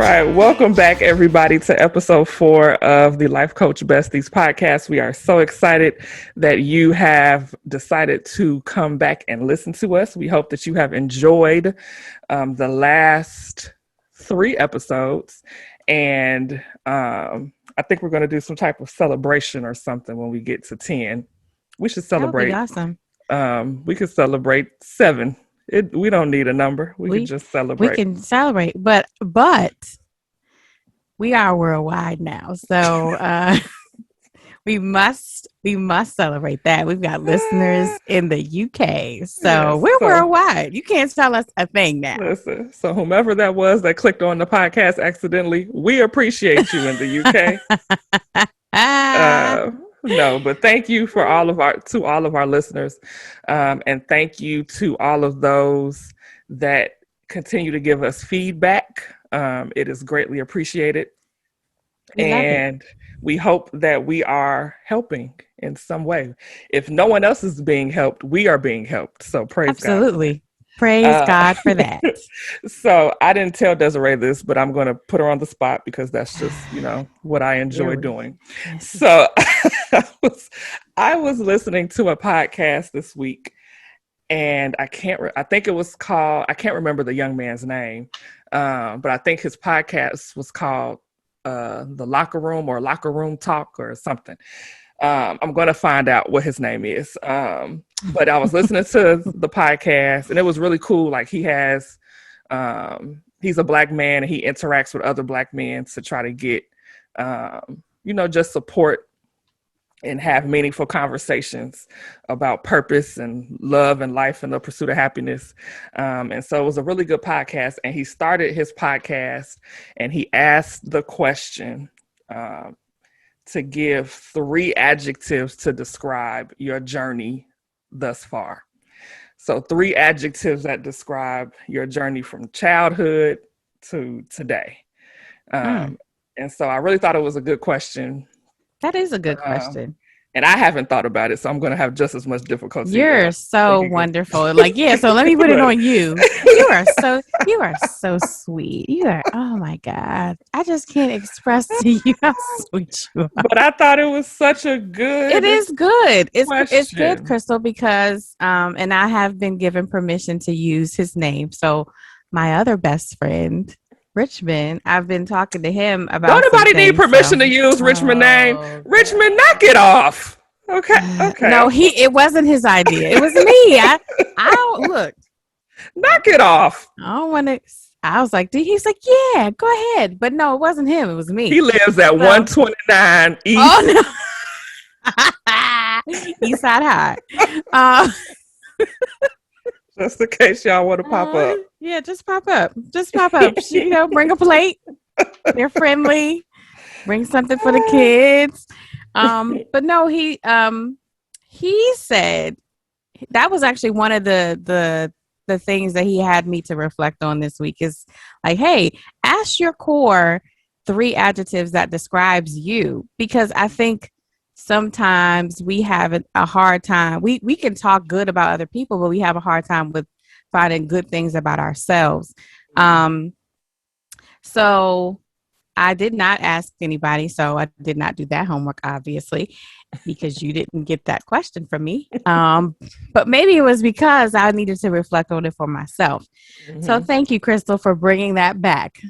right. Welcome back, everybody, to episode 4 of the Life Coach Besties podcast. We are so excited that you have decided to come back and listen to us. We hope that you have enjoyed the last 3 episodes. And I think we're going to do some type of celebration or something when we get to 10. We should celebrate. That would be awesome. We could celebrate 7. We don't need a number. We could just celebrate. We can celebrate, but we are worldwide now, so we must celebrate that. We've got listeners in the UK, so we're worldwide. You can't tell us a thing now. Listen, so whomever that was that clicked on the podcast accidentally, we appreciate you in the UK. No, but thank you for all of our listeners, and thank you to all of those that continue to give us feedback. It is greatly appreciated, and we hope that we are helping in some way. If no one else is being helped, we are being helped. So praise God. Absolutely. Praise God for that. So I didn't tell Desiree this, but I'm going to put her on the spot because that's just, what I enjoy doing. So I was listening to a podcast this week, and I can't remember the young man's name, but I think his podcast was called The Locker Room or Locker Room Talk or something. I'm going to find out what his name is. But I was listening to the podcast, and it was really cool. Like he's a Black man, and he interacts with other Black men to try to get, just support and have meaningful conversations about purpose and love and life and the pursuit of happiness. And so it was a really good podcast. And he started his podcast and he asked the question, to give 3 adjectives to describe your journey thus far. So 3 adjectives that describe your journey from childhood to today. And so I really thought it was a good question. That is a good question. And I haven't thought about it, so I'm going to have just as much difficulty. You're so wonderful. So let me put it on you. You are so sweet. Oh my God. I just can't express to you how sweet you are. But I thought it was such a good It is good. It's question. Good, Crystal, because and I have been given permission to use his name. So my other best friend, Richmond, I've been talking to him about. Don't nobody need permission to use Richmond's name. God. Richmond, knock it off. Okay. No, it wasn't his idea. It was me. I don't look. Knock it off. I don't want to. I was like, he's like, yeah, go ahead. But no, it wasn't him. It was me. He lives at 129 East. Oh no. Eastside High. Just in case y'all want to pop up. Yeah, just pop up. Bring a plate. They're friendly. Bring something for the kids. But no, he said that was actually one of the things that he had me to reflect on this week is like, hey, ask your core 3 adjectives that describes you, because I think sometimes we have a hard time. We can talk good about other people, but we have a hard time with finding good things about ourselves. So I did not ask anybody. So I did not do that homework, obviously, because you didn't get that question from me. But maybe it was because I needed to reflect on it for myself. Mm-hmm. So thank you, Crystal, for bringing that back.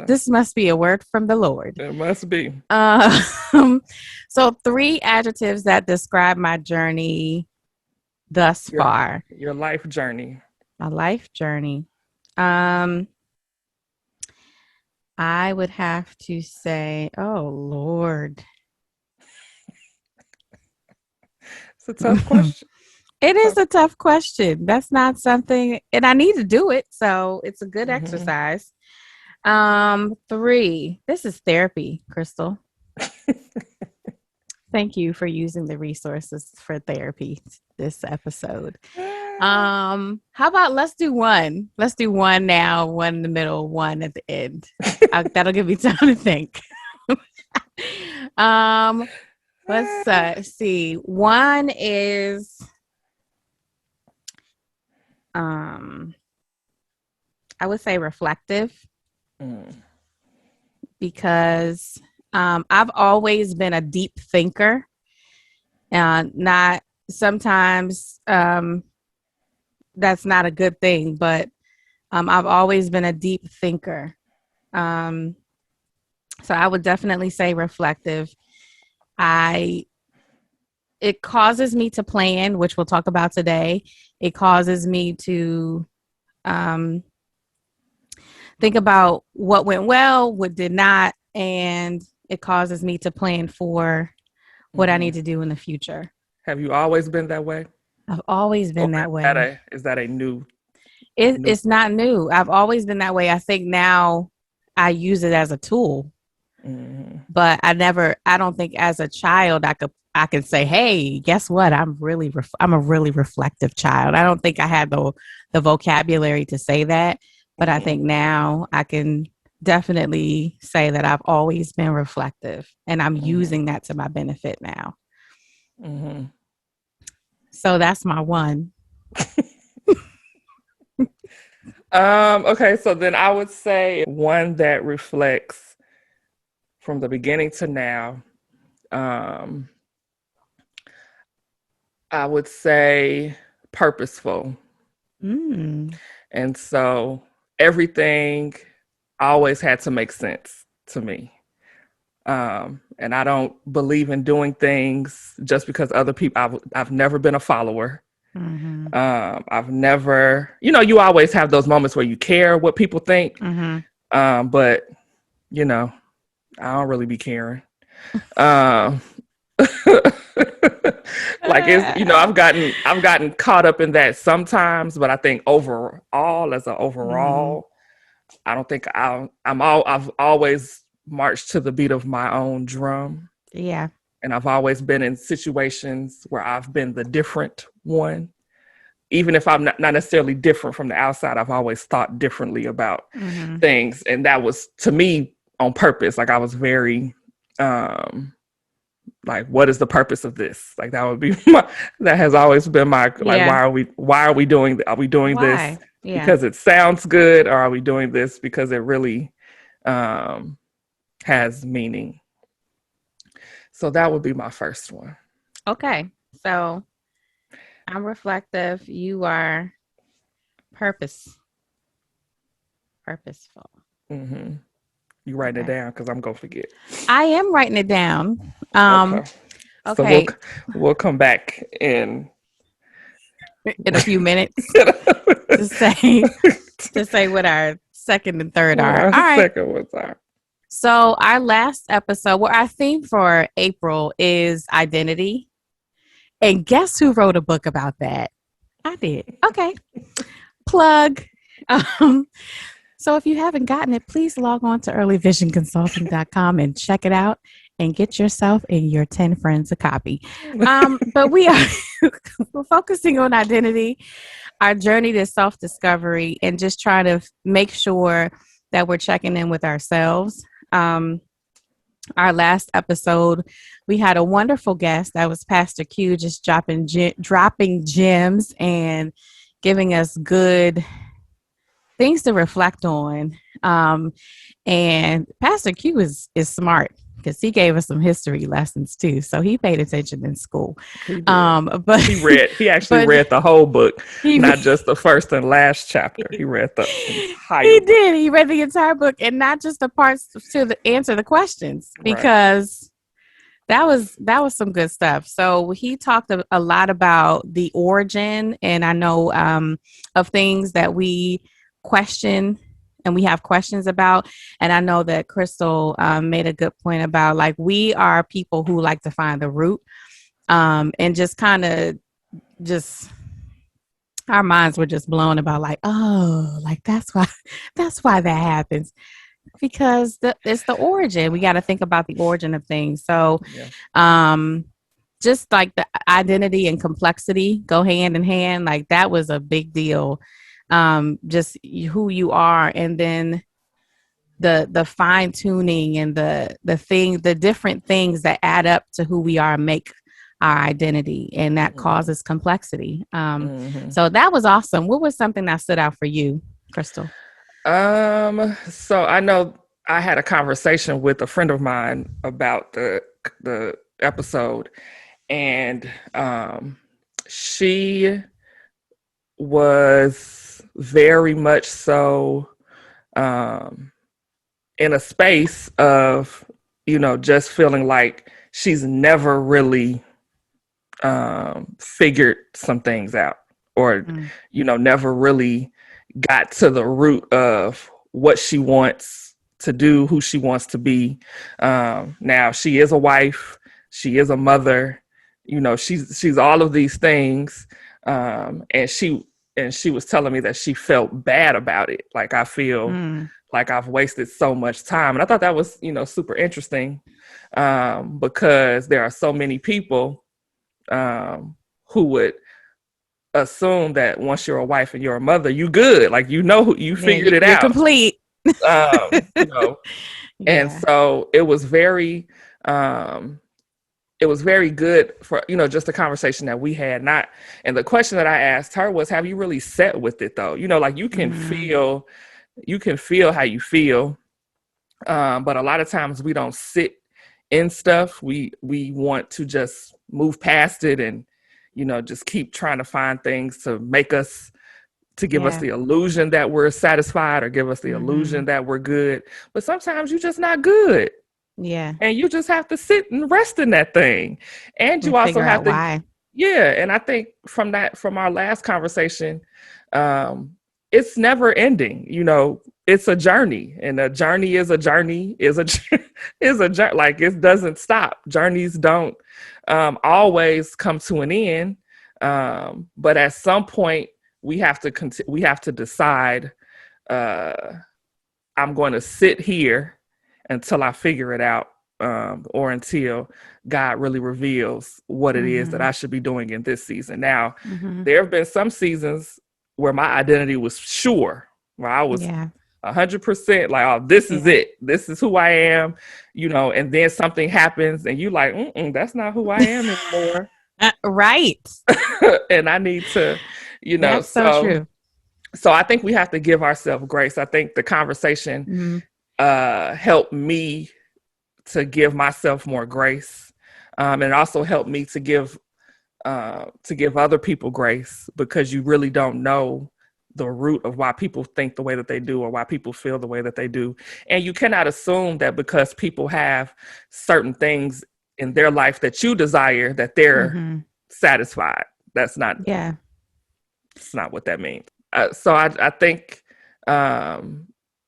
This must be a word from the Lord. It must be. So 3 adjectives that describe my journey thus far. Your life journey. My life journey. I would have to say, oh, Lord. It's a tough question. It is a tough question. That's not something, and I need to do it. So it's a good exercise. 3, this is therapy, Crystal. Thank you for using the resources for therapy this episode. How about let's do 1. Let's do 1 now, 1 in the middle, 1 at the end. That'll give me time to think. Let's see. 1 is I would say reflective. because I've always been a deep thinker. Not sometimes that's not a good thing, but I've always been a deep thinker. So I would definitely say reflective. It causes me to plan, which we'll talk about today. It causes me to think about what went well, what did not, and it causes me to plan for what I need to do in the future. Have you always been that way? I've always been that way. Is that a new? It's not new. I've always been that way. I think now I use it as a tool, but I don't think as a child I can say, hey, guess what? I'm a really reflective child. I don't think I had the vocabulary to say that, but I think now I can definitely say that I've always been reflective, and I'm using that to my benefit now. So that's my one. Okay, so then I would say one that reflects from the beginning to now. I would say purposeful. And so everything always had to make sense to me. And I don't believe in doing things just because other people, I've never been a follower. I've never, you always have those moments where you care what people think. But, I don't really be caring. Like I've gotten caught up in that sometimes, but I think overall, I don't think I've always marched to the beat of my own drum. Yeah. And I've always been in situations where I've been the different one. Even if I'm not necessarily different from the outside, I've always thought differently about things. And that was, to me, on purpose. Like I was very, like, what is the purpose of this? Like that would be that has always been my, like, why are we doing this because it sounds good? Or are we doing this because it really has meaning? So that would be my first one. Okay. So I'm reflective. You are purposeful. You writing it down because I'm gonna forget. I am writing it down. Okay. So we'll come back in a few minutes to say what our second and third are. All right. Second ones are. So our last episode, our theme for April is identity. And guess who wrote a book about that? I did. Okay. Plug. So if you haven't gotten it, please log on to earlyvisionconsulting.com and check it out and get yourself and your 10 friends a copy. But we're focusing on identity, our journey to self-discovery, and just trying to make sure that we're checking in with ourselves. Our last episode, we had a wonderful guest. That was Pastor Q, just dropping gems and giving us good things to reflect on. And Pastor Q is smart because he gave us some history lessons too. So he paid attention in school. But he actually read the whole book, not just the first and last chapter. He read the entire book. He read the entire book, and not just the parts to answer the questions, because that was some good stuff. So he talked a lot about the origin, and I know of things that we question and we have questions about. And I know that Crystal made a good point about, like, we are people who like to find the root, and just kind of our minds were just blown about, like, oh, like that's why that happens, because it's the origin. We got to think about the origin of things. So just like the identity and complexity go hand in hand, like that was a big deal. Just who you are, and then the fine tuning and the different things that add up to who we are make our identity, and that causes complexity. So that was awesome. What was something that stood out for you, Crystal? So I know I had a conversation with a friend of mine about the episode, and she was very much so in a space of, just feeling like she's never really figured some things out, or never really got to the root of what she wants to do, who she wants to be. Now she is a wife, she is a mother, she's all of these things. And she was telling me that she felt bad about it. Like, I feel like I've wasted so much time. And I thought that was, super interesting, because there are so many people who would assume that once you're a wife and you're a mother, you good. Like, you figured it out. You're complete. And so it was very good for, just the conversation that we had. And the question that I asked her was, have you really sat with it though? Like, you can feel how you feel. But a lot of times we don't sit in stuff. We want to just move past it and, just keep trying to find things to make us, to give us the illusion that we're satisfied, or give us the illusion that we're good. But sometimes you're just not good. Yeah. And you just have to sit and rest in that thing. And you also have to, why. Yeah. And I think from our last conversation, it's never ending. It's a journey, and a journey is a journey is a journey. Like, it doesn't stop. Journeys don't always come to an end. But at some point we have to decide, I'm going to sit here until I figure it out, or until God really reveals what it is that I should be doing in this season. Now, there have been some seasons where my identity was sure, where I was 100% like, oh, this is it. This is who I am, and then something happens and you like, that's not who I am anymore. Right. And I need to, That's so true. So I think we have to give ourselves grace. I think the conversation helped me to give myself more grace, and it also helped me to give other people grace, because you really don't know the root of why people think the way that they do, or why people feel the way that they do. And you cannot assume that because people have certain things in their life that you desire, that they're satisfied. That's not. Yeah. It's not what that means. So I think,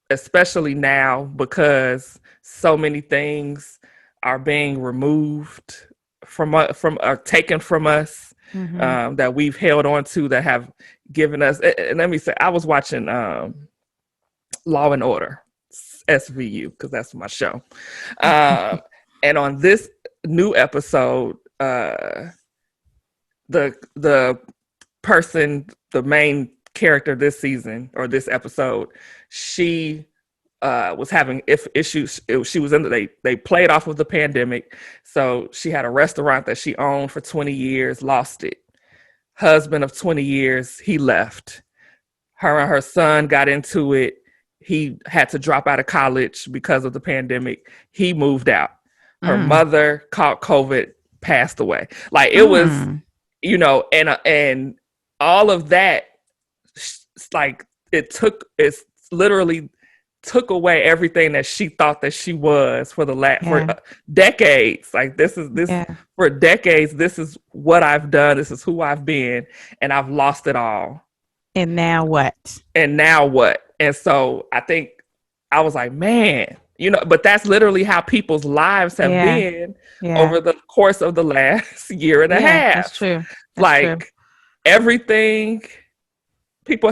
especially now, because so many things are being removed are taken from us, that we've held on to, that have given us. And let me say, I was watching Law and Order, SVU, because that's my show. And on this new episode, the person, the main character this season, or this episode, she was having issues. She was they played off of the pandemic. So she had a restaurant that she owned for 20 years, lost it. Husband of 20 years, he left. Her and her son got into it. He had to drop out of college because of the pandemic. He moved out. Her mother caught COVID, passed away. Like, it was, and all of that, like, it's literally took away everything that she thought that she was for for decades. Like, for decades, this is what I've done. This is who I've been, and I've lost it all. And now what? And so I think I was like, man, but that's literally how people's lives have been over the course of the last year and a half. That's true. True. Everything,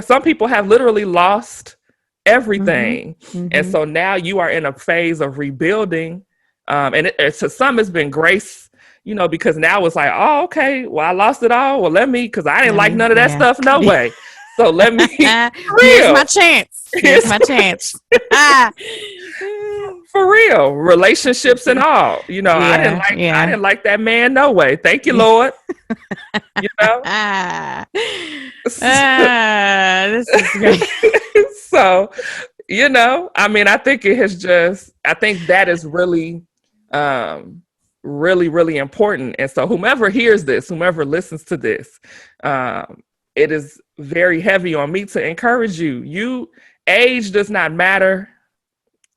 some people have literally lost everything. And so now you are in a phase of rebuilding. And to some it's been grace, because now it's like, oh, okay, well, I lost it all. Well, because I didn't like none of that stuff, no way. So let me, here's my chance. Here's my chance. For real, relationships and all. I didn't like that man, no way. Thank you, Lord. This is great. So, I mean, I think it has just, I think that is really, really, really important. And so whomever hears this, whomever listens to this, it is very heavy on me to encourage you. Age does not matter.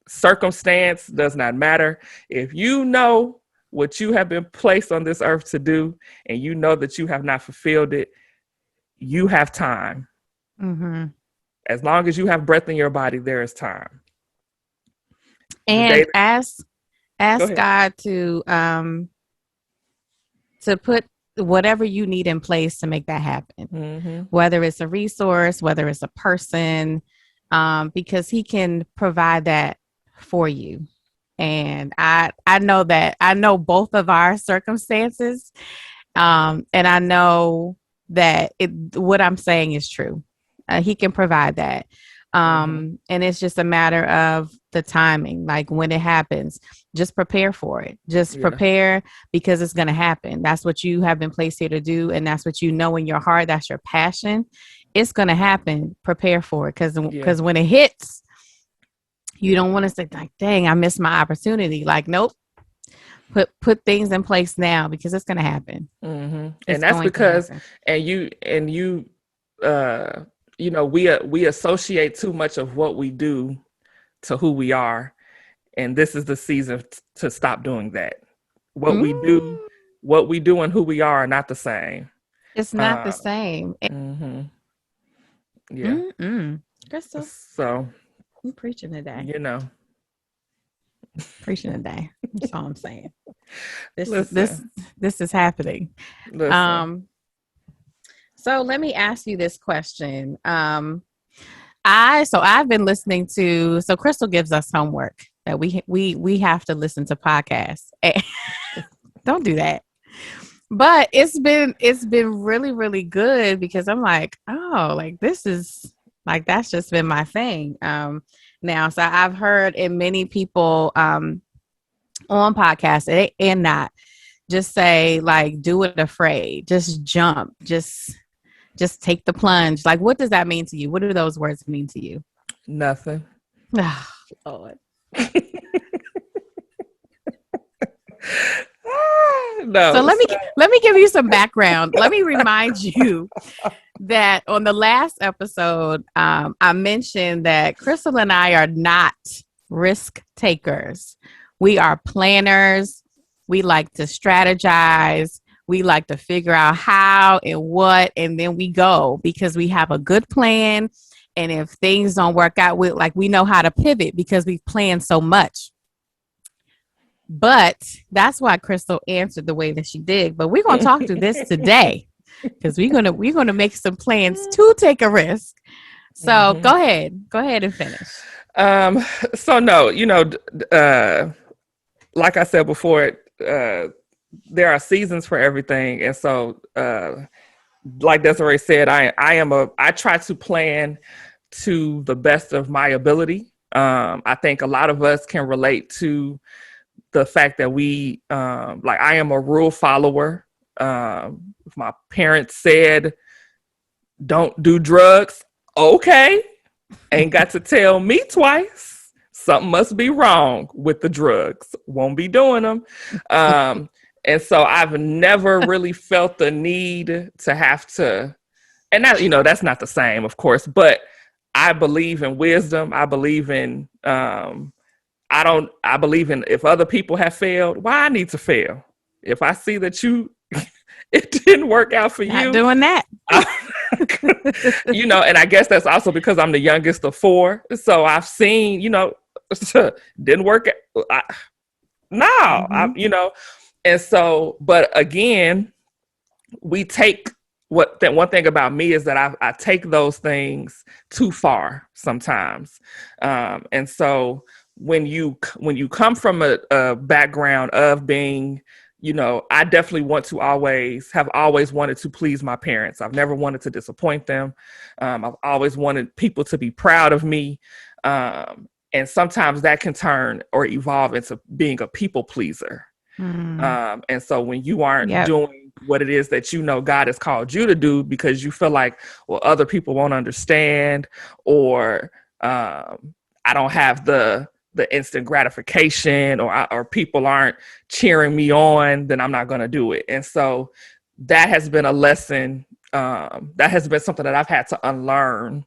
Circumstance does not matter. If you know what you have been placed on this earth to do, and you know that you have not fulfilled it, you have time. Mm-hmm. As long as you have breath in your body, there is time. And ask God to put whatever you need in place to make that happen. Mm-hmm. Whether it's a resource, whether it's a person, because He can provide that for you. And I know both of our circumstances, and I know that what I'm saying is true. He can provide that. And it's just a matter of the timing, like when it happens. Just prepare for it. Just prepare, because it's going to happen. That's what you have been placed here to do, and that's what you know in your heart. That's your passion. It's going to happen. Prepare for it, because when it hits, you don't want to say like, "Dang, I missed my opportunity." Like, nope. Put things in place now, because it's going to happen. And that's because, we associate too much of what we do to who we are. And this is the season to stop doing that. What we do and who we are not the same. It's not the same. Yeah. Crystal. So I'm preaching today. Preaching today. That's all I'm saying. This is happening. So let me ask you this question. I've been listening to, so Crystal gives us homework that we have to listen to podcasts. Don't do that. But it's been really, really good, because I'm like, oh, like this is like, that's just been my thing. Now, so I've heard in many people on podcasts and not just say like, do it afraid, just jump, just take the plunge. Like, what does that mean to you? What do those words mean to you? Nothing. Oh, Lord. No. So let me give you some background. Let me remind you that on the last episode, I mentioned that Crystal and I are not risk takers. We are planners. We like to strategize. We like to figure out how and what, and then we go, because we have a good plan. And if things don't work out, we know how to pivot, because we've planned so much. But that's why Crystal answered the way that she did. But we're going to talk through this today, because we're going to make some plans to take a risk. So go ahead and finish. So no, like I said before, there are seasons for everything. And so, like Desiree said, I try to plan to the best of my ability. I think a lot of us can relate to the fact that I am a rule follower. If my parents said, don't do drugs, okay. Ain't got to tell me twice. Something must be wrong with the drugs. Won't be doing them. And so I've never really felt the need to have to, and that, that's not the same, of course, but I believe in wisdom. I believe in, I believe in, if other people have failed, why I need to fail? If I see that it didn't work out for Not you. doing that. And I guess that's also because I'm the youngest of four. So I've seen, didn't work. And so, but again, we take one thing about me is that I take those things too far sometimes. And so when you come from a background of being, I definitely have always wanted to please my parents. I've never wanted to disappoint them. I've always wanted people to be proud of me. And sometimes that can turn or evolve into being a people pleaser. And so when you aren't doing what it is that God has called you to do, because you feel like, well, other people won't understand, or I I don't have the instant gratification, or people aren't cheering me on, then I'm not going to do it. And so that has been a lesson. That has been something that I've had to unlearn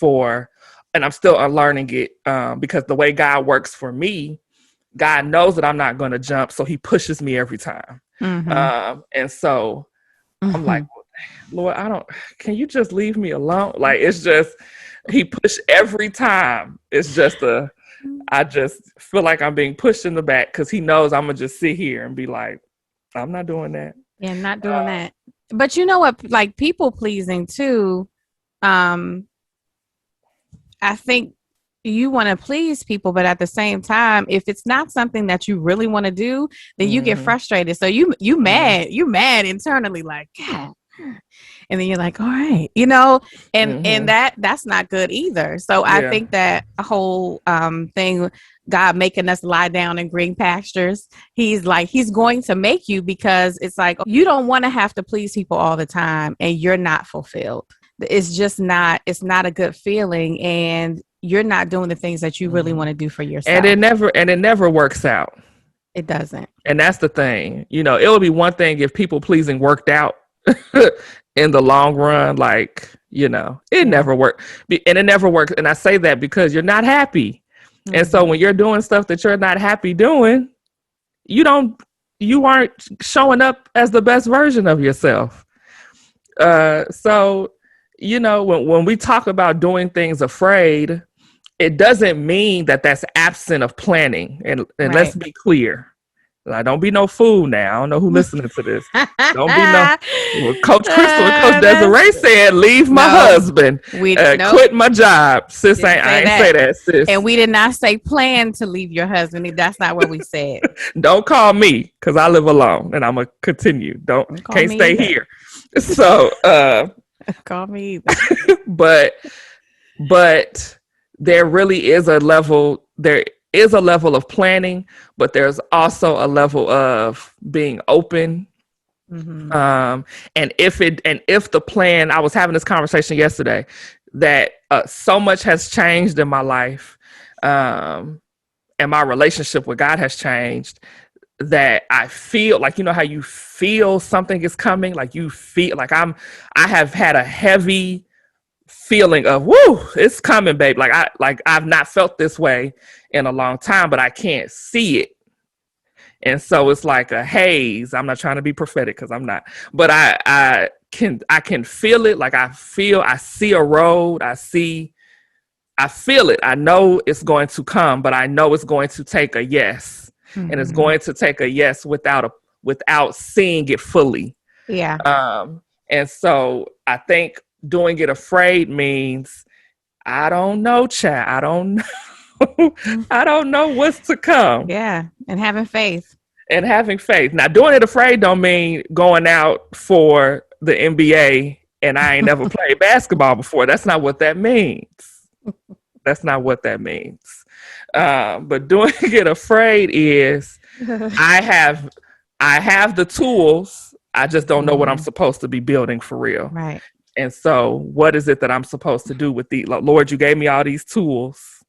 and I'm still unlearning it, because the way God works for me, God knows that I'm not going to jump. So he pushes me every time. And so I'm like, Lord, can you just leave me alone? Like, it's just, he pushed every time. It's just I just feel like I'm being pushed in the back, because he knows I'm going to just sit here and be like, I'm not doing that. Yeah, not doing that. But you know what, like people pleasing too, I think you want to please people, but at the same time, if it's not something that you really want to do, then you get frustrated. So you mad internally, like, God. And then you're like, all right, and that's not good either. So I think that whole thing, God making us lie down in green pastures, he's going to make you, because it's like, you don't want to have to please people all the time and you're not fulfilled. It's not a good feeling, and you're not doing the things that you really want to do for yourself. And it never works out. It doesn't. And that's the thing. It would be one thing if people pleasing worked out in the long run, like, it never worked. And it never works. And I say that because you're not happy. And so when you're doing stuff that you're not happy doing, you aren't showing up as the best version of yourself. So, when we talk about doing things afraid, it doesn't mean that that's absent of planning. And let's be clear. Like, don't be no fool now. I don't know who's listening to this. Don't be no. Well, Coach Crystal and Coach Desiree said, leave my husband. Quit my job. Sis, I ain't say that, sis. And we did not say plan to leave your husband. That's not what we said. Don't call me, because I live alone and I'm going to continue. Can't stay here. So, call me either. But there really is a level of planning, but there's also a level of being open. And if the plan, I was having this conversation yesterday, that so much has changed in my life, and my relationship with God has changed, that I feel like, how you feel something is coming, like you feel like I have had a heavy feeling of, woo, it's coming, babe. I've not felt this way in a long time, but I can't see it. And so it's like a haze. I'm not trying to be prophetic, because I'm not, but I can feel it. Like I see a road. I feel it. I know it's going to come, but I know it's going to take a yes. And it's going to take a yes without seeing it fully. Yeah. And so I think doing it afraid means, I don't know, child. I don't know. I don't know what's to come. Yeah. And having faith. Now, doing it afraid don't mean going out for the NBA and I ain't never played basketball before. That's not what that means. But doing it afraid is, I have the tools. I just don't know what I'm supposed to be building for real. Right. And so what is it that I'm supposed to do with Lord, you gave me all these tools.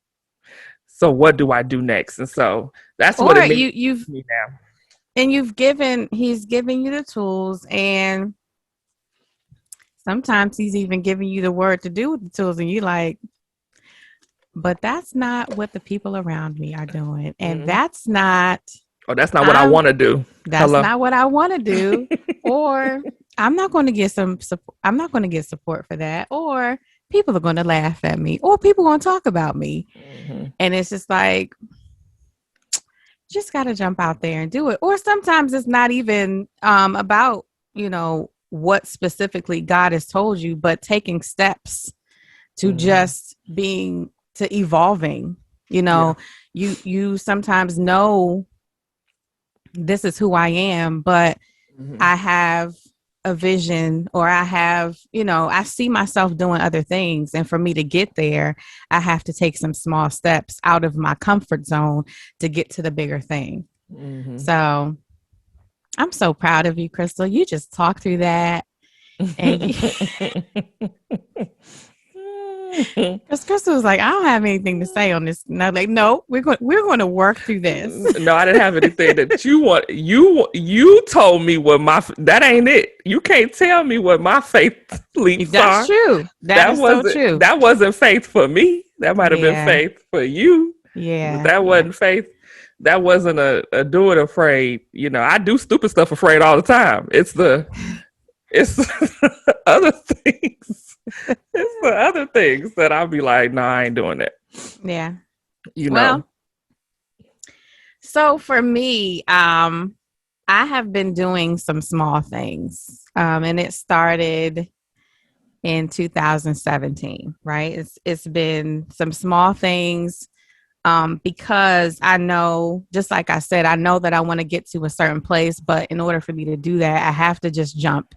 So what do I do next? And so that's what it means to me now. And he's giving you the tools, and sometimes he's even giving you the word to do with the tools, and you like, but that's not what the people around me are doing. And that's not what I want to do. That's not what I want to do. Or I'm not going to get I'm not going to get support for that. Or people are going to laugh at me, or people are going to talk about me. And it's just like, just got to jump out there and do it. Or sometimes it's not even about, what specifically God has told you, but taking steps to just to evolving. You sometimes know this is who I am, but I have a vision, or I have, I see myself doing other things. And for me to get there, I have to take some small steps out of my comfort zone to get to the bigger thing. So I'm so proud of you, Crystal. You just talked through that. And Because Crystal was like, I don't have anything to say on this. And I was like, no, we're going to work through this. No, I didn't have anything that you want. You told me what that ain't it. You can't tell me what my faith leaps That's are. true. That is so true. That wasn't faith for me. That might have been faith for you. Yeah. But that wasn't faith. That wasn't a do it afraid. You know, I do stupid stuff afraid all the time. It's other things. It's the other things that I'll be like, no, I ain't doing that. Yeah. You know. Well, so for me, I have been doing some small things. And it started in 2017, right? It's been some small things. Because I know, just like I said, I know that I want to get to a certain place, but in order for me to do that, I have to just jump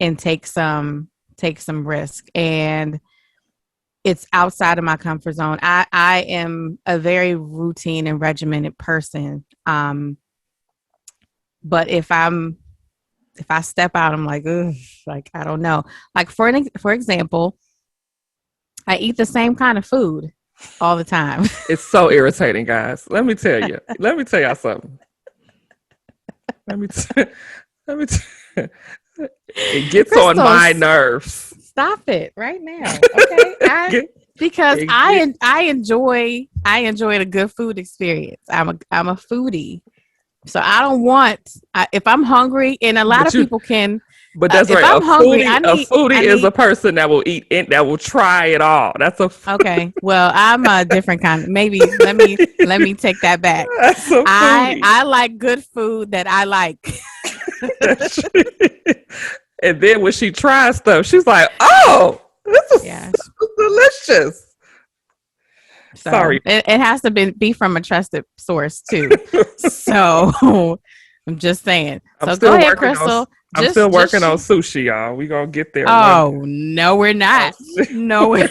and take some risk. And it's outside of my comfort zone. I am a very routine and regimented person. But if I step out, I'm like, ugh, like, I don't know. Like for example, I eat the same kind of food all the time. It's so irritating, guys. Let me tell y'all something. It gets Crystal, on my nerves. Stop it right now, okay? Because I enjoy a good food experience. I'm a foodie, so I don't want if I'm hungry, and a lot of people can. But that's right. A foodie is a person that will eat it, that will try it all. That's okay. Well, I'm a different kind. Maybe let me take that back. I like good food that I like. And then when she tries stuff, she's like, "Oh, this is delicious." So sorry, it has to be from a trusted source too. So I'm just saying. So go ahead, Crystal. I'm still working on sushi, y'all. We gonna get there. Oh no, we're not. No, we're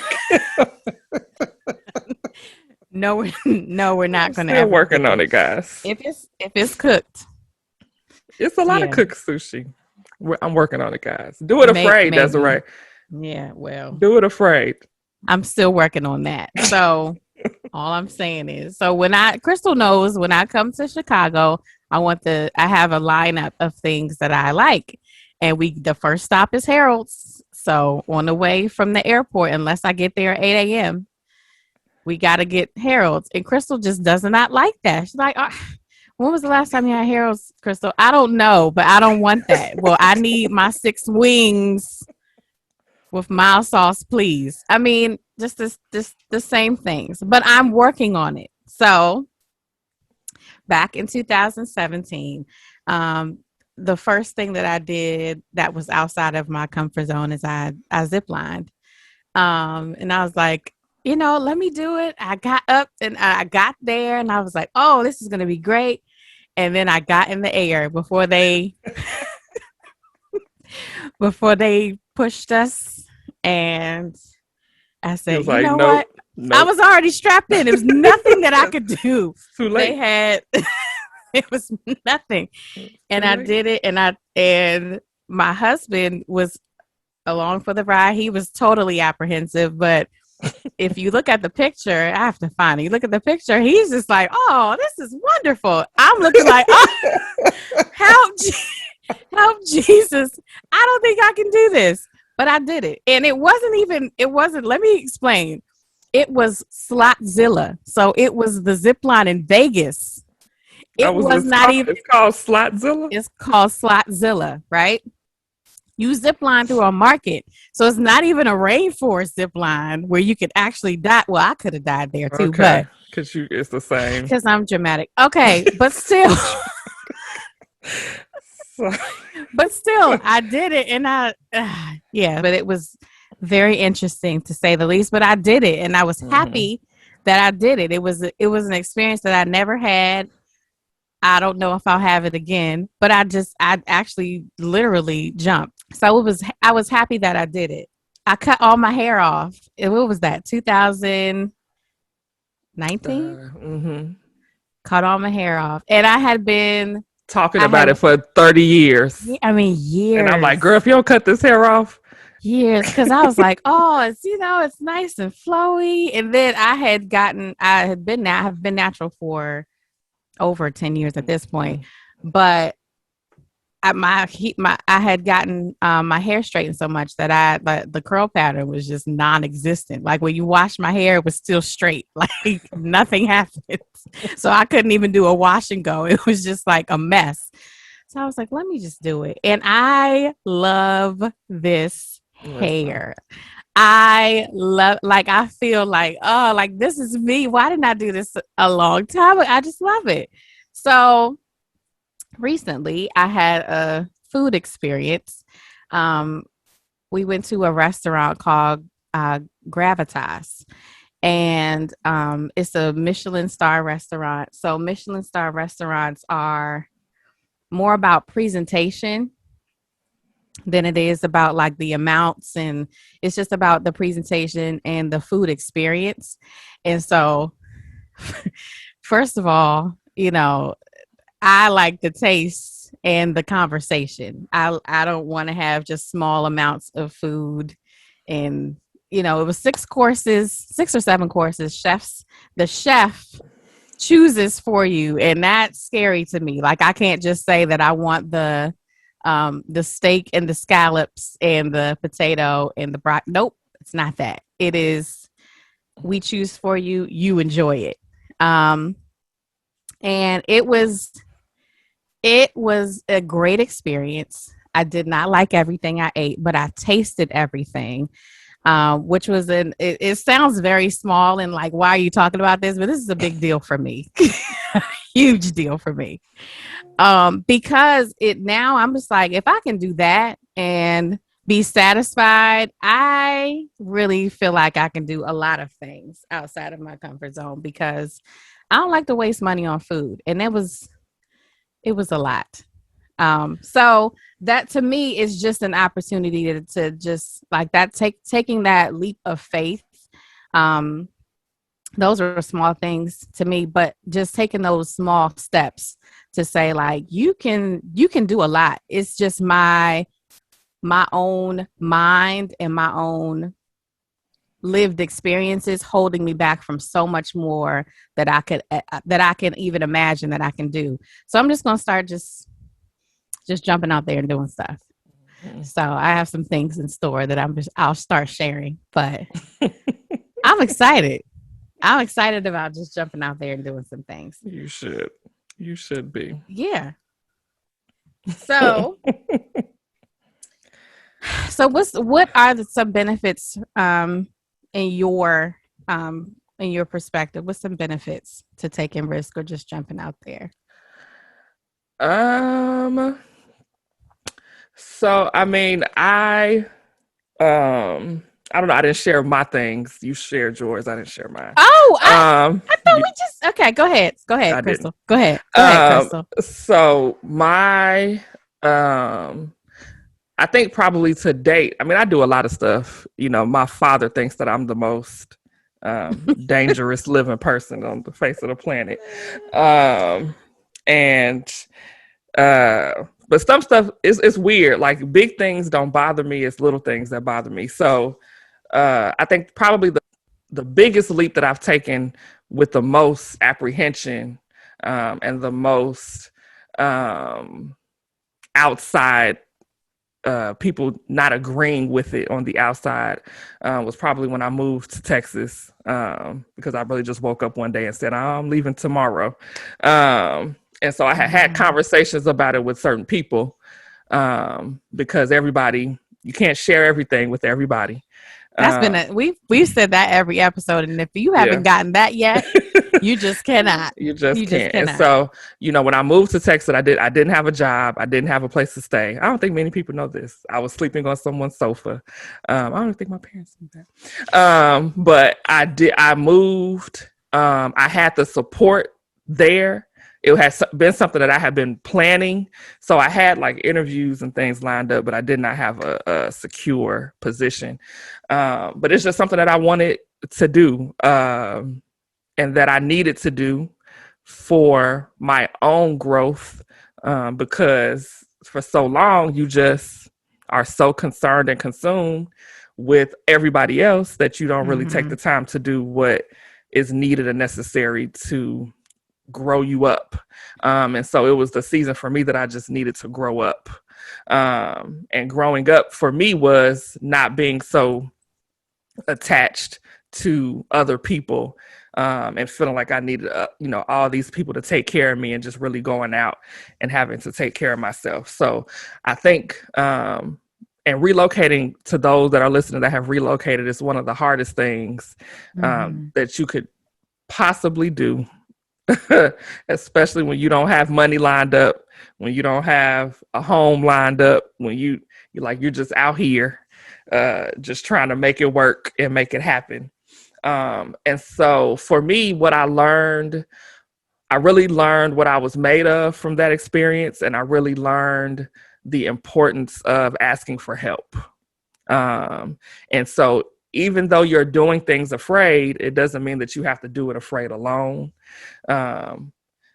we're not gonna. Still working on it, guys. If it's cooked, it's a lot of cooked sushi. I'm working on it, guys. Do it afraid. That's right. Yeah, well, do it afraid. I'm still working on that. So all I'm saying is, so Crystal knows when I come to Chicago, I have a lineup of things that I like. And the first stop is Harold's. So on the way from the airport, unless I get there at 8 a.m., we got to get Harold's. And Crystal just does not like that. She's like, when was the last time you had Harold's, Crystal? I don't know, but I don't want that. Well, I need my 6 wings with mild sauce, please. I mean, just the same things, but I'm working on it. So back in 2017, the first thing that I did that was outside of my comfort zone is I ziplined. And I was like, let me do it. I got up and I got there and I was like, oh, this is going to be great. And then I got in the air before they pushed us. And I said, you know what? Nope. I was already strapped in. There was nothing that I could do. Too late. It was nothing. And I did it. And my husband was along for the ride. He was totally apprehensive. But if you look at the picture, I have to find it. You look at the picture, he's just like, oh, this is wonderful. I'm looking like, oh, help Jesus. I don't think I can do this. But I did it. And it wasn't, let me explain. It was Slotzilla. So it was the zip line in Vegas. It's called Slotzilla? It's called Slotzilla, right? You zip line through a market. So it's not even a rainforest zip line where you could actually die. Well, I could have died there too, but because it's the same. Because I'm dramatic. Okay, but still. But still, I did it, and but it was very interesting to say the least. But I did it, and I was happy that I did it. It was an experience that I never had. I don't know if I'll have it again, but I actually literally jumped. So I was happy that I did it. I cut all my hair off. What was that? 2019? Cut all my hair off, and I had been talking about it for 30 years. I mean, years. And I'm like, girl, if you don't cut this hair off, years because I was like, oh, it's it's nice and flowy. And then I have been natural for over 10 years at this point. But I had gotten my hair straightened so much that the curl pattern was just non-existent. Like when you wash my hair, it was still straight, like nothing happened. So I couldn't even do a wash and go. It was just like a mess. So I was like, let me just do it. And I love this hair. I feel like, oh, like this is me. Why didn't I do this a long time ago? I just love it. So recently I had a food experience. We went to a restaurant called Gravitas, and it's a Michelin star restaurant. So Michelin star restaurants are more about presentation than it is about like the amounts, and it's just about the presentation and the food experience. And so first of all, I like the taste and the conversation. I don't want to have just small amounts of food. And it was 6 or 7 courses. The chef chooses for you, and that's scary to me. Like I can't just say that I want the steak and the scallops and the potato and the broccoli. Nope, it's not that. It is, we choose for you, you enjoy it. And it was a great experience. I did not like everything I ate, but I tasted everything, which was it sounds very small and like, why are you talking about this? But this is a big deal for me. Huge deal for me. Because now I'm just like, if I can do that and be satisfied, I really feel like I can do a lot of things outside of my comfort zone, because I don't like to waste money on food. And it was a lot. So that to me is just an opportunity to just like that, taking that leap of faith. Those are small things to me, but just taking those small steps to say like, you can do a lot. It's just my own mind and my own lived experiences holding me back from so much more that I can even imagine that I can do. So I'm just going to start just jumping out there and doing stuff. So I have some things in store that I'll start sharing, but I'm excited. I'm excited about just jumping out there and doing some things. You should be. Yeah. So what are some benefits in your perspective? What's some benefits to taking risk or just jumping out there? So I mean, I don't know. I didn't share my things. You shared yours. I didn't share mine. Oh, I thought we just okay. Go ahead, Crystal. Go ahead, Crystal. So my I think probably to date. I mean, I do a lot of stuff. My father thinks that I'm the most dangerous living person on the face of the planet, but some stuff is weird. Like big things don't bother me. It's little things that bother me. So I think probably the biggest leap that I've taken with the most apprehension and the most outside people not agreeing with it on the outside was probably when I moved to Texas, because I really just woke up one day and said, I'm leaving tomorrow. And so I had conversations about it with certain people, because you can't share everything with everybody. That's we've said that every episode, and if you haven't gotten that yet, you just cannot. You just can't. And so, when I moved to Texas, I didn't have a job. I didn't have a place to stay. I don't think many people know this. I was sleeping on someone's sofa. I don't think my parents knew that. But I moved. I had the support there. It has been something that I had been planning. So I had like interviews and things lined up, but I did not have a secure position. But it's just something that I wanted to do, and that I needed to do for my own growth, because for so long you just are so concerned and consumed with everybody else that you don't really take the time to do what is needed and necessary to grow you up. And so it was the season for me that I just needed to grow up. And growing up for me was not being so attached to other people, and feeling like I needed, all these people to take care of me, and just really going out and having to take care of myself. So I think, and relocating, to those that are listening that have relocated, is one of the hardest things that you could possibly do, especially when you don't have money lined up, when you don't have a home lined up, when you're just out here just trying to make it work and make it happen. And so for me, I really learned what I was made of from that experience. And I really learned the importance of asking for help. And so even though you're doing things afraid, it doesn't mean that you have to do it afraid alone.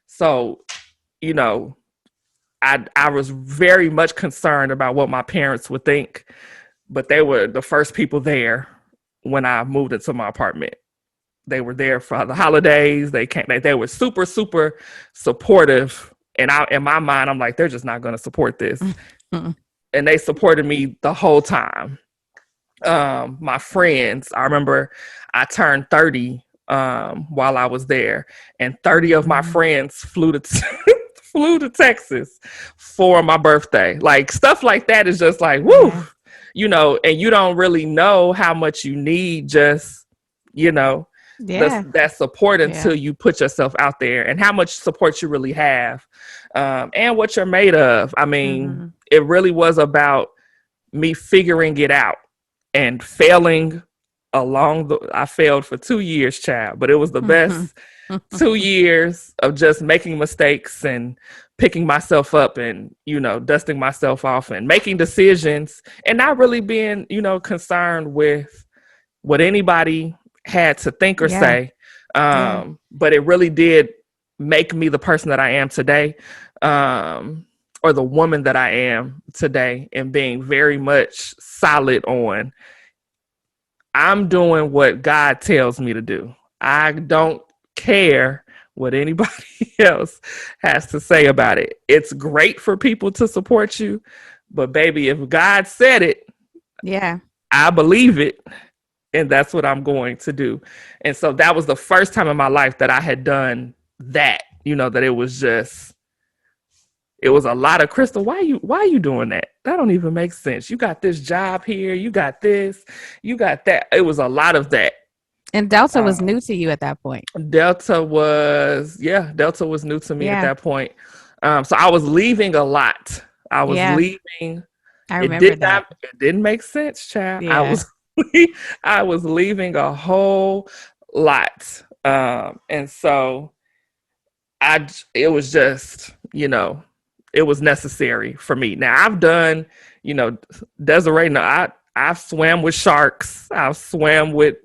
So, I was very much concerned about what my parents would think, but they were the first people there when I moved into my apartment. They were there for the holidays. They were super, super supportive. And in my mind, I'm like, they're just not going to support this. And they supported me the whole time. My friends, I remember I turned 30 while I was there, and 30 of my friends flew to Texas for my birthday. Like, stuff like that is just like, woo, and you don't really know how much you need just, that support until you put yourself out there, and how much support you really have, and what you're made of. I mean, it really was about me figuring it out and failing I failed for 2 years, child, but it was the best 2 years of just making mistakes and picking myself up and, dusting myself off and making decisions and not really being, concerned with what anybody had to think or say. But it really did make me the person that I am today, or the woman that I am today, and being very much solid on, I'm doing what God tells me to do. I don't care what anybody else has to say about it. It's great for people to support you, but baby, if God said it, I believe it, and that's what I'm going to do. And so that was the first time in my life that I had done that, that it was a lot of, Crystal, why are you doing that? That don't even make sense. You got this job here. You got this. You got that. It was a lot of that. And Delta was new to you at that point. Delta was new to me at that point. So I was leaving a lot. I was leaving. I remember that. It didn't make sense, child. Yeah. I was leaving a whole lot. And so it was just, it was necessary for me. Now I've done, Desiree, I've swam with sharks. I've swam with,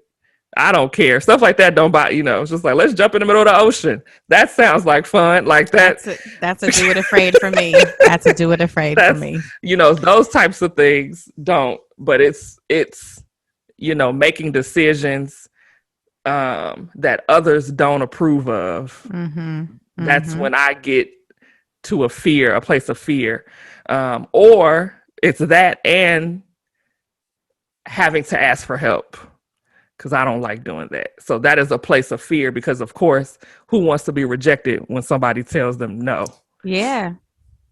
I don't care. Stuff like that don't bother, it's just like, let's jump in the middle of the ocean. That sounds like fun. Like that. That's a do it afraid for me. That's a do it afraid for me. Those types of things don't, but it's, making decisions that others don't approve of. That's when I get to a place of fear. Or it's that and having to ask for help, because I don't like doing that. So that is a place of fear, because of course, who wants to be rejected when somebody tells them no? Yeah.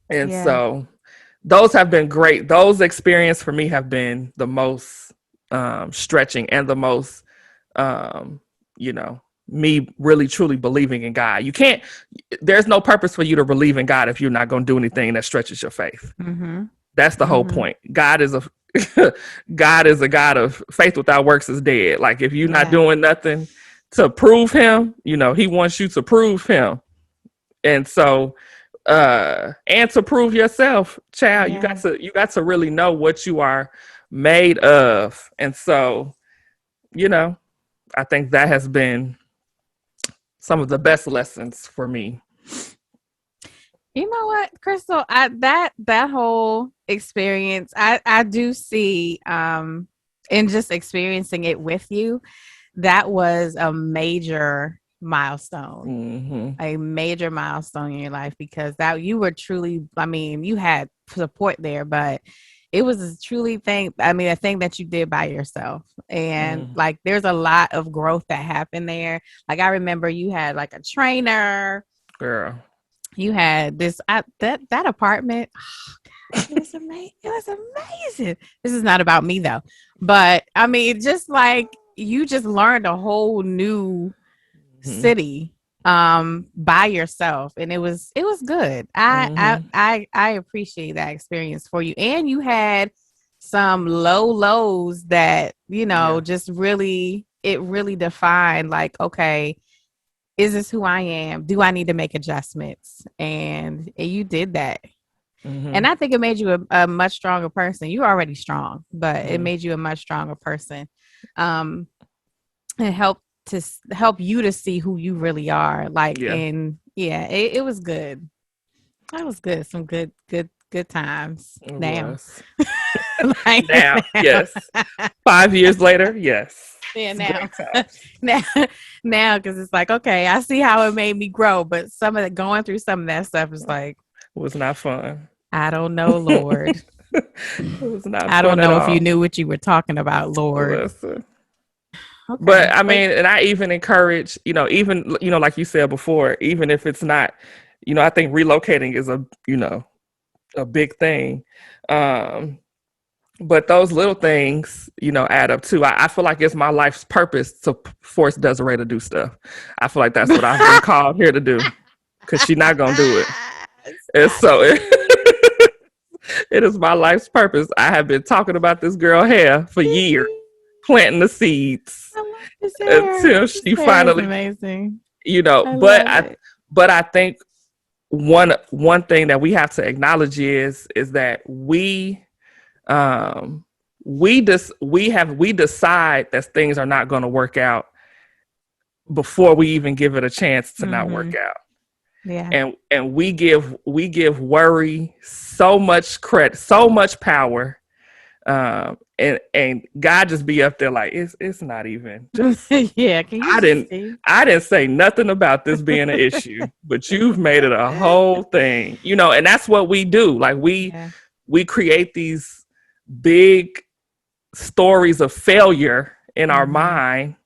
And so those have been great. Those experiences for me have been the most stretching and the most, me really truly believing in God. There's no purpose for you to believe in God if you're not going to do anything that stretches your faith. That's the whole point. God is a God of faith without works is dead. Like, if you're not doing nothing to prove him, he wants you to prove him. And so, and to prove yourself, child, you got to really know what you are made of. And so, I think that has been some of the best lessons for me. You know what, Crystal? That whole experience, I do see, in just experiencing it with you, that was a major milestone. Mm-hmm. A major milestone in your life, because that you were truly, I mean, you had support there, but it was a truly thing. I mean, a thing that you did by yourself. And like, there's a lot of growth that happened there. Like, I remember you had like a trainer. Girl. You had this, that apartment. Oh, God, it was amazing. It was amazing. This is not about me though. But I mean, just like, you just learned a whole new city by yourself, and it was good. I appreciate that experience for you, and you had some lows that, you know, just really, it really defined like, okay, is this who I am? Do I need to make adjustments? And you did that. And I think it made you a much stronger person. You're already strong, but it made you a much stronger person. And helped you to see who you really are. Like, and it was good. That was good. Some good times. Now. Like, now, yes. 5 years later, yes. Yeah, now, because it's like, okay, I see how it made me grow, but going through some of that stuff is like, was not fun. I don't know, Lord. It was not. I don't know if you knew what you were talking about, Lord. Listen. Okay. But I mean, and I even encourage, even, like you said before, even if it's not, I think relocating is a big thing. But those little things, add up too. I feel like it's my life's purpose to force Desiree to do stuff. I feel like that's what I've been called here to do, because she's not going to do it. And so it is my life's purpose. I have been talking about this girl hair for years, planting the seeds until she finally, amazing. But I think one thing that we have to acknowledge is that we decide that things are not going to work out before we even give it a chance to not work out. Yeah. And we give worry so much credit, so much power. And God just be up there like, it's not even just yeah. I didn't say nothing about this being an issue, but you've made it a whole thing, and that's what we do. Like we create these big stories of failure in our mind,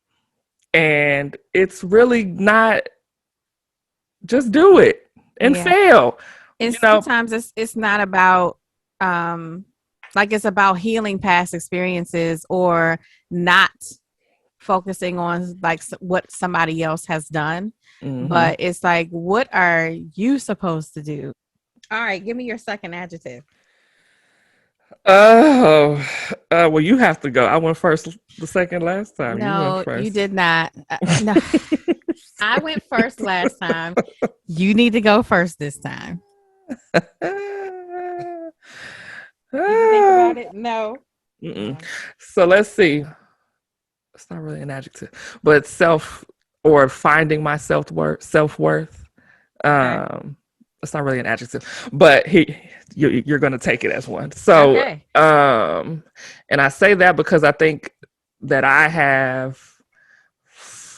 and it's really not. Just do it and fail. And sometimes it's not about it's about healing past experiences or not focusing on like what somebody else has done. But it's like, what are you supposed to do? All right, give me your second adjective. Oh, well, you have to go. I went first the second last time. No, you did not. No. I went first last time. You need to go first this time. Did you think about it? No. So let's see. It's not really an adjective, but finding my self-worth. It's not really an adjective, but you're going to take it as one. So, and I say that because I think that I have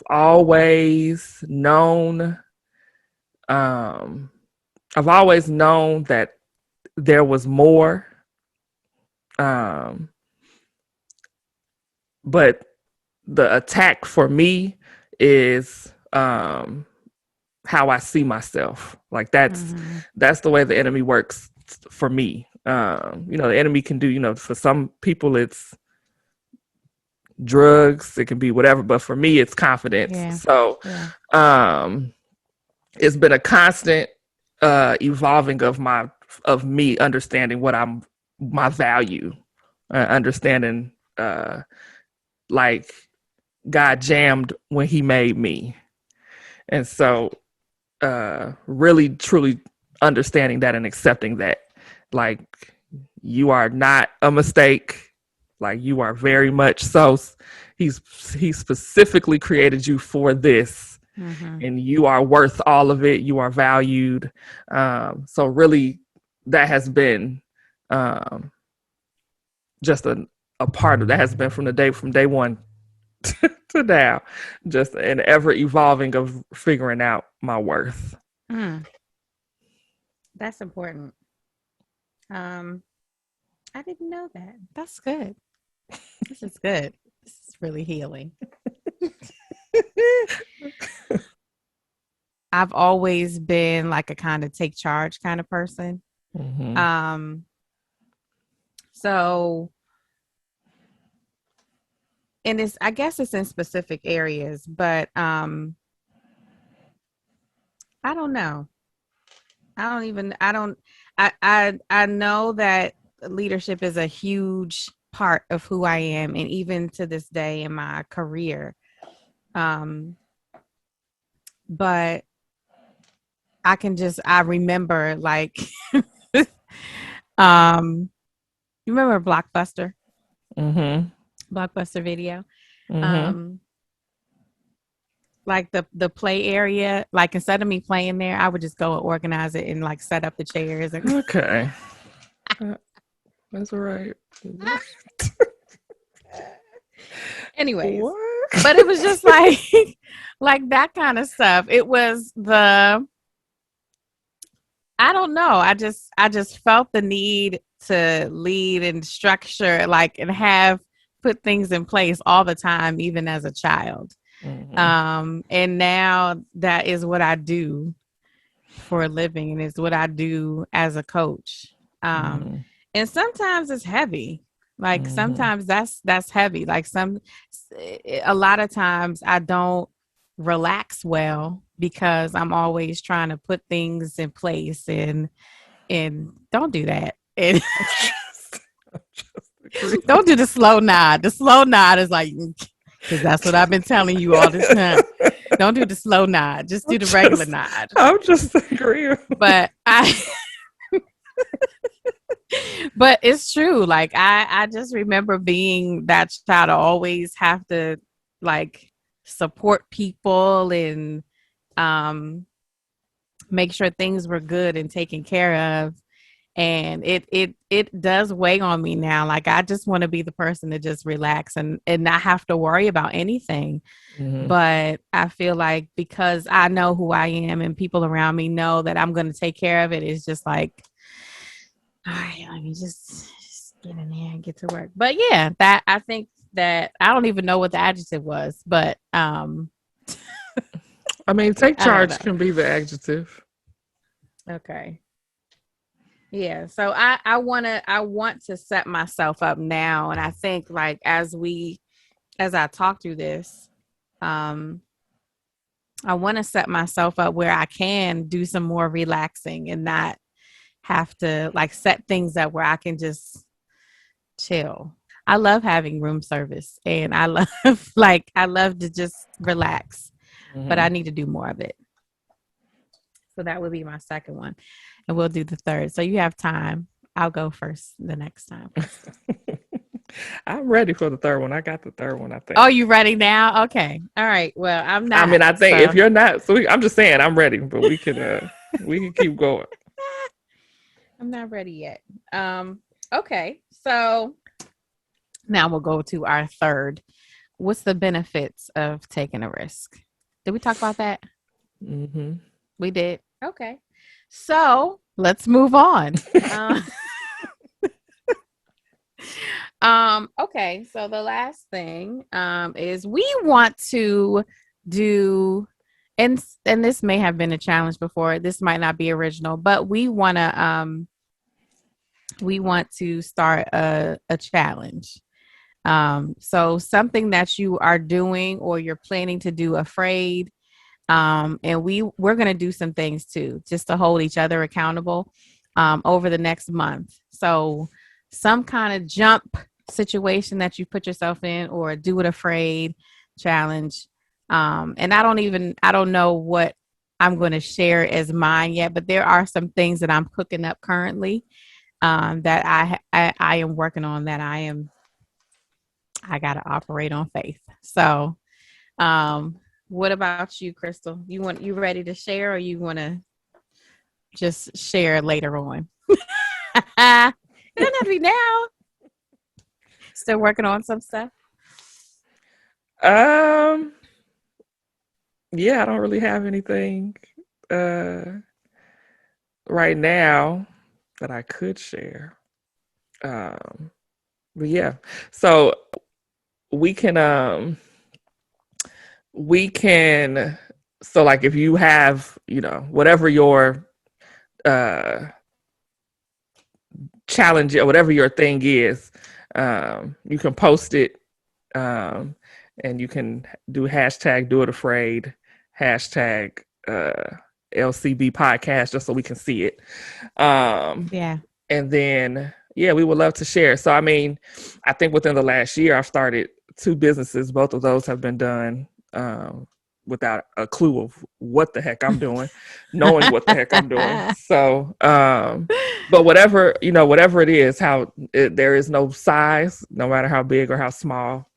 always known, I've always known that there was more, but the attack for me is how I see myself. Like that's the way the enemy works for me. The enemy can do, for some people it's drugs, it can be whatever, but for me it's confidence. So it's been a constant evolving of me understanding what my value, understanding like God jammed when he made me. And so really truly understanding that and accepting that, like, you are not a mistake. Like, you are very much so. He specifically created you for this, and you are worth all of it. You are valued. So really, that has been just a part of that has been from day one to now, just an ever evolving of figuring out my worth. That's important. I didn't know that. That's good. This is good. This is really healing. I've always been like a kind of take charge kind of person. So, and I guess it's in specific areas, but I don't know. I know that leadership is a huge part of who I am, and even to this day in my career. But I remember like, you remember Blockbuster? Blockbuster Video. Like the play area, like instead of me playing there, I would just go and organize it and like set up the chairs. Okay. That's right. Anyways, but it was just like that kind of stuff. It was I don't know. I just felt the need to lead and structure, like, and put things in place all the time, even as a child. And now that is what I do for a living, and it's what I do as a coach. And sometimes it's heavy. Like sometimes that's heavy. Like a lot of times I don't relax well because I'm always trying to put things in place, and don't do that. And don't do the slow nod. The slow nod is like, because that's what I've been telling you all this time. Don't do the slow nod. Just do the regular nod. I'm just agreeing. But but it's true. Like I just remember being that child to always have to like support people and make sure things were good and taken care of. And it does weigh on me now. Like I just want to be the person to just relax and not have to worry about anything. But I feel like because I know who I am and people around me know that I'm going to take care of it, it's just like, all right, let me just get in there and get to work. But yeah, that I think that I don't even know what the adjective was, but I mean, take charge can be the adjective. Okay. Yeah. So I want to set myself up now. And I think like as I talk through this, I want to set myself up where I can do some more relaxing and not have to like set things up where I can just chill. I love having room service and I love to just relax, but I need to do more of it. So that would be my second one. And we'll do the third. So you have time. I'll go first the next time. I'm ready for the third one. I got the third one, I think. Oh, you ready now? Okay. All right. Well, I'm not. I mean, I think if you're not, so I'm just saying I'm ready, but we can keep going. I'm not ready yet. Okay. So now we'll go to our third. What's the benefits of taking a risk? Did we talk about that? We did. Okay. So let's move on. Okay. So the last thing is we want to do, and this may have been a challenge before. This might not be original, but we want to start a challenge. So something that you are doing or you're planning to do afraid. And we're going to do some things too, just to hold each other accountable over the next month. So some kind of jump situation that you put yourself in, or do it afraid challenge. And I don't know what I'm going to share as mine yet, but there are some things that I'm cooking up currently that I am working on, that I got to operate on faith. So What about you, Crystal? You ready to share, or you want to just share later on? It doesn't have to be now. Still working on some stuff. Yeah, I don't really have anything right now that I could share. But yeah, so we can we can so like if you have, whatever your challenge or whatever your thing is, you can post it, and you can do hashtag do it afraid, hashtag LCB podcast, just so we can see it. Yeah. And then, yeah, we would love to share. So, I mean, I think within the last year, I've started 2 businesses. Both of those have been done without a clue of what the heck I'm doing, knowing what the heck I'm doing. So, but whatever it is, there is no size, no matter how big or how small.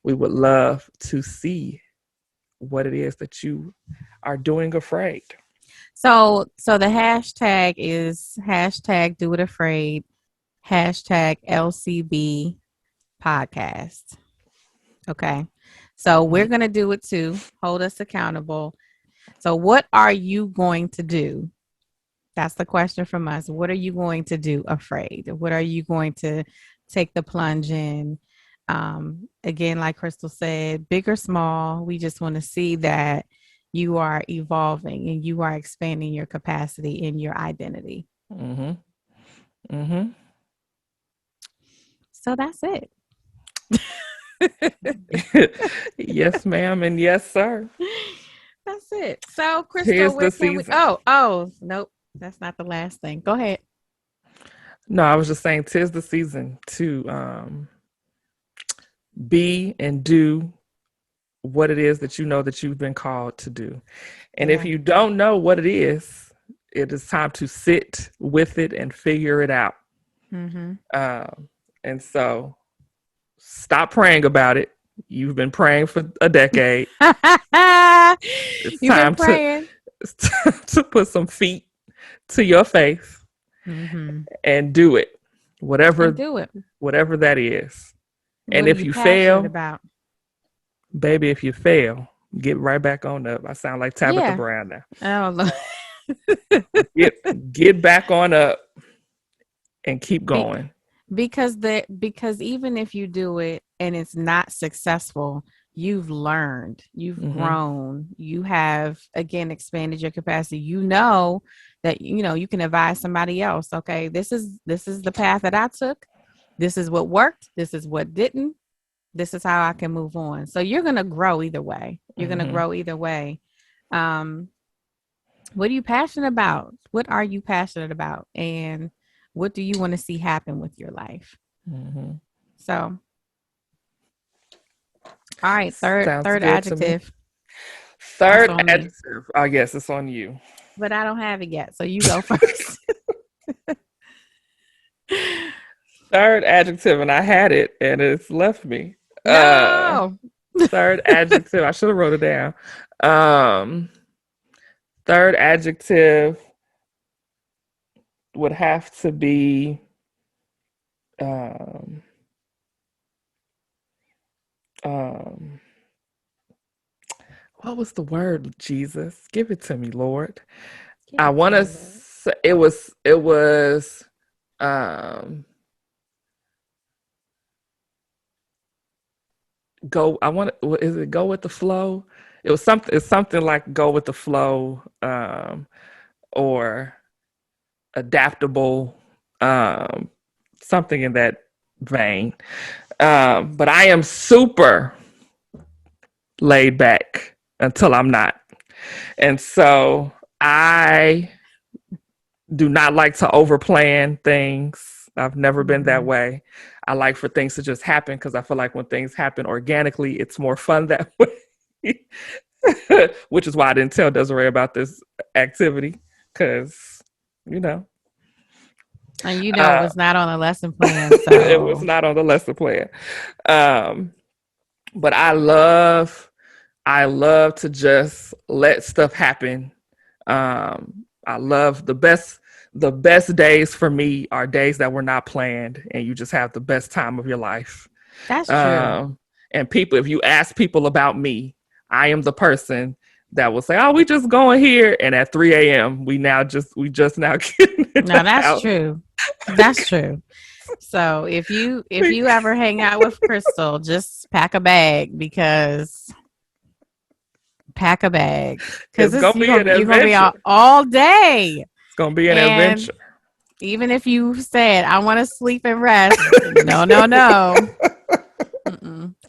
We would love to see what it is that you are doing afraid. So the hashtag is hashtag do it afraid, hashtag LCB podcast. Okay. So we're going to do it too. Hold us accountable. So what are you going to do? That's the question from us. What are you going to do afraid? What are you going to take the plunge in? Again, like Crystal said, big or small, we just want to see that you are evolving and you are expanding your capacity and your identity. So that's it. Yes, ma'am, and yes, sir. That's it. So, Crystal, where can we? Oh, nope, that's not the last thing. Go ahead. No, I was just saying, 'tis the season to be and do what it is that you know that you've been called to do. And if you don't know what it is time to sit with it and figure it out. And so stop praying about it. You've been praying for a decade. It's time to put some feet to your faith and do it. Whatever that is. And if you fail, baby, if you fail, get right back on up. I sound like Tabitha Brown now. Oh, get back on up and keep going. Because even if you do it and it's not successful, you've learned, you've grown, you have again expanded your capacity. You know that you can advise somebody else. Okay, this is the path that I took. This is what worked. This is what didn't. This is how I can move on. So you're gonna grow either way. What are you passionate about? What are you passionate about? And what do you want to see happen with your life? So, all right, third adjective. Third adjective. I guess it's on you. But I don't have it yet, so you go first. Third adjective, and I had it, and it's left me. No. Third adjective. I should have wrote it down. Third adjective would have to be what was the word? Jesus, give it to me, Lord. I want to say it was go. I want to. Is it go with the flow? It's something like go with the flow, or adaptable, something in that vein. But I am super laid back until I'm not. And so I do not like to overplan things. I've never been that way. I like for things to just happen because I feel like when things happen organically, it's more fun that way. Which is why I didn't tell Desiree about this activity because, And it was not on the lesson plan. So. It was not on the lesson plan. But I love I love to just let stuff happen. I love the best days for me are days that were not planned and you just have the best time of your life. That's true. Um, and people, if you ask people about me, I am the person that will say, "Oh, we just going here," and at 3 a.m. we just now getting in No, the that's house. true. That's true. So if you ever hang out with Crystal, just pack a bag because It's it's gonna be an you're gonna be adventure. out all day. It's gonna be an And adventure. even if you said I want to sleep and rest, no, no, no,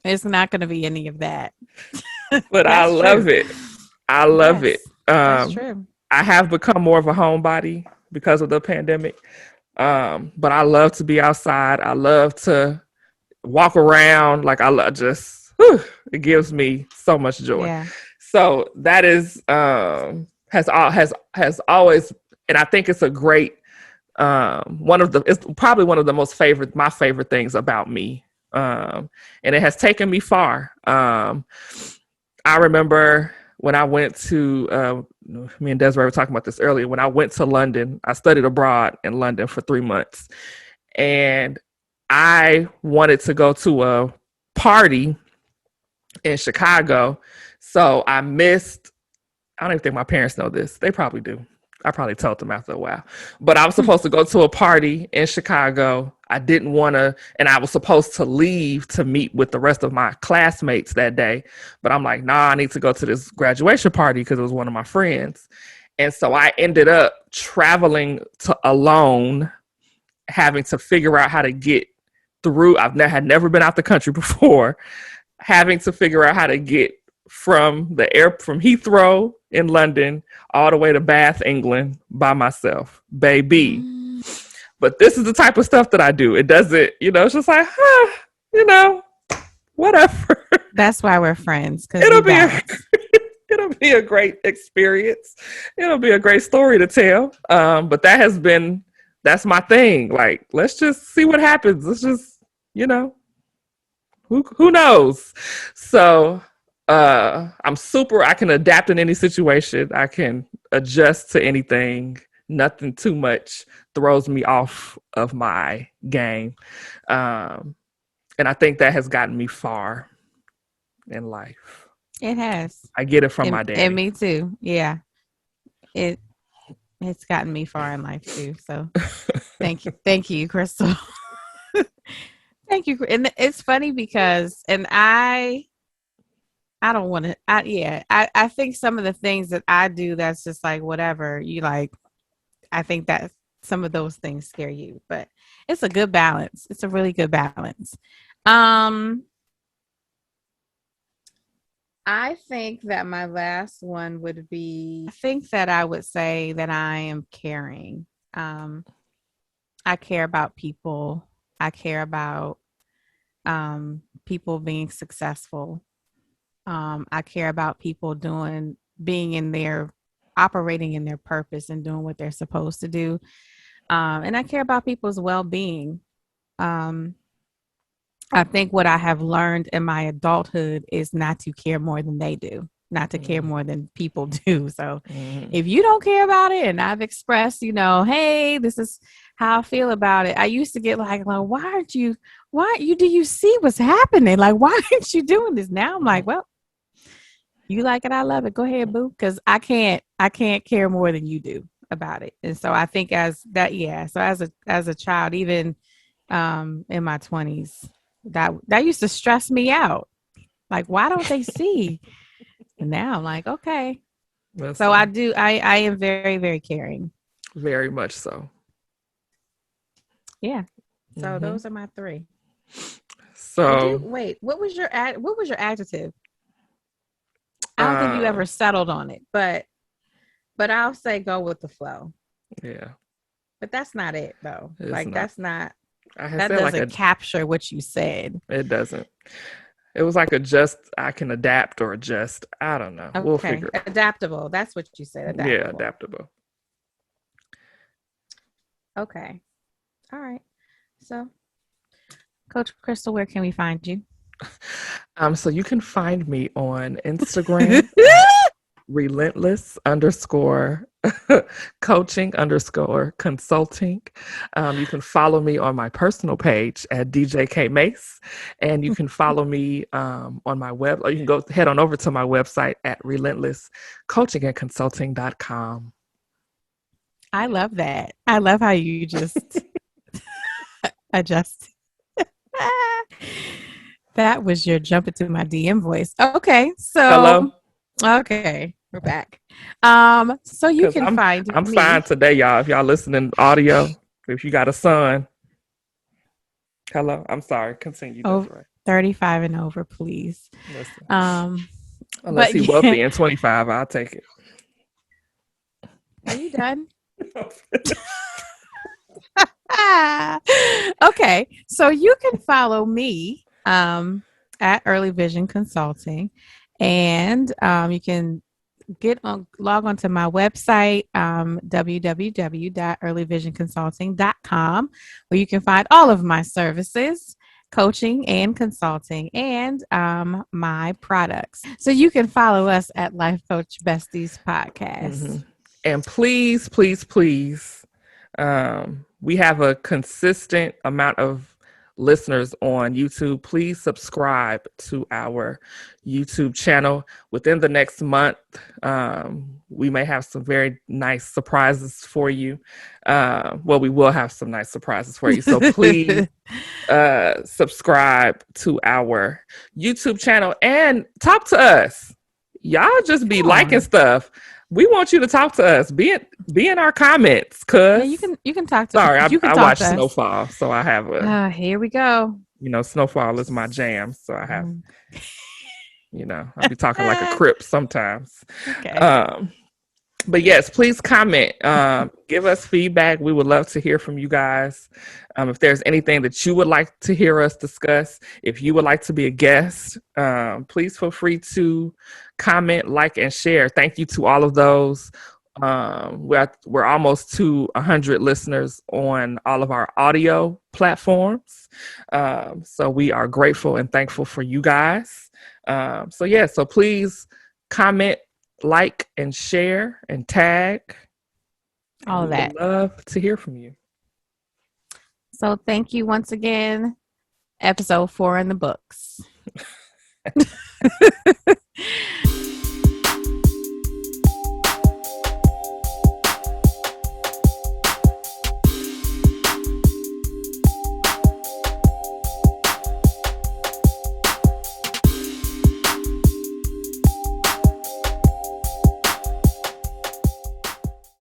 it's not going to be any of that. But I That's true. love it. I love it. Yes, that's true. I have become more of a homebody because of the pandemic. But I love to be outside. I love to walk around. Like I love just it gives me so much joy. Yeah. So that is has always, and I think it's a great it's probably one of the my favorite things about me. And it has taken me far. I remember when I went to, me and Desiree were talking about this earlier. When I went to London, I studied abroad in London for 3 months. And I wanted to go to a party in Chicago. So I missed, I don't even think my parents know this. They probably do. I probably told them after a while. But I was supposed to go to a party in Chicago. I didn't want to, and I was supposed to leave to meet with the rest of my classmates that day. But I'm like, nah, I need to go to this graduation party because it was one of my friends. And so I ended up traveling to alone, having to figure out how to get through. Had never been out the country before, having to figure out how to get from from Heathrow in London all the way to Bath, England by myself, baby. But this is the type of stuff that I do. It doesn't, it's just like, whatever. That's why we're friends because we It'll be a, balance. it'll be a great experience. It'll be a great story to tell. But that's my thing. Like, let's just see what happens. Let's just, who knows? So I can adapt in any situation. I can adjust to anything. Nothing too much throws me off of my game. And I think that has gotten me far in life. It has. I get it from my daddy. And me too. Yeah. It's gotten me far in life too. So thank you, Crystal. Thank you. And it's funny because, and I don't want to, I think some of the things that I do, that's just like, whatever you like, I think that some of those things scare you, but it's a good balance. It's a really good balance. I think that my last one would be, I think that I would say that I am caring. I care about people. I care about people being successful. I care about people operating in their purpose and doing what they're supposed to do. And I care about people's well-being. I think what I have learned in my adulthood is not to care more than they do, not to care more than people do. So if you don't care about it, and I've expressed, hey, this is how I feel about it. I used to get like, do you see what's happening? Like, why aren't you doing this? Now I'm like, well, you like it, I love it. Go ahead, boo. Cause I can't care more than you do about it. And so I think so as a child, even in my 20s, that used to stress me out. Like, why don't they see? And now I'm like, okay. So I am very, very caring. Very much so. Yeah. So those are my three. So wait, what was your adjective? I don't think you ever settled on it, but I'll say go with the flow. Yeah. But that's not it though. That's not. That doesn't capture what you said. It doesn't. It was like I can adapt or adjust. I don't know. Okay. We'll figure it out. Adaptable. That's what you said. Adaptable. Yeah, adaptable. Okay. All right. So, Coach Crystal, where can we find you? So you can find me on Instagram, relentless underscore coaching underscore consulting. You can follow me on my personal page at DJ K Mace, and you can follow me on my web, or you can go head on over to my website at relentlesscoachingandconsulting.com. I love that. I love how you just adjust. That was your jump into my DM voice. Okay, so Hello. okay, we're back. So you can find I'm me. fine today, y'all. If y'all listening audio, if you got a son. Hello. I'm sorry. Continue. Oh, Desiree. 35 and over, please. Listen. Um, Unless but he wealthy and 25, I'll take it. Are you done? Okay, so you can follow me at Early Vision Consulting, and you can log on to my website, www.earlyvisionconsulting.com, where you can find all of my services, coaching and consulting, and my products. So you can follow us at Life Coach Besties Podcast. Mm-hmm. And please, please, please, we have a consistent amount of listeners on YouTube. Please subscribe to our YouTube channel. Within the next month, we may have some very nice surprises for you. Well, we will have some nice surprises for you. So please subscribe to our YouTube channel and talk to us. Y'all just be liking stuff. We want you to talk to us. Be in our comments, cuz. Yeah, you can talk to. Sorry, you can I talk watch to Snowfall, so I have a. Here we go. Snowfall is my jam, so I have. I'll be talking like a Crip sometimes. Okay. But yes, please comment. Give us feedback. We would love to hear from you guys. If there's anything that you would like to hear us discuss, if you would like to be a guest, please feel free to comment, like, and share. Thank you to all of those. We're almost to 100 listeners on all of our audio platforms. So we are grateful and thankful for you guys. So please comment, like, and share and tag. All of that. We'd love to hear from you. So thank you once again. Episode 4 in the books.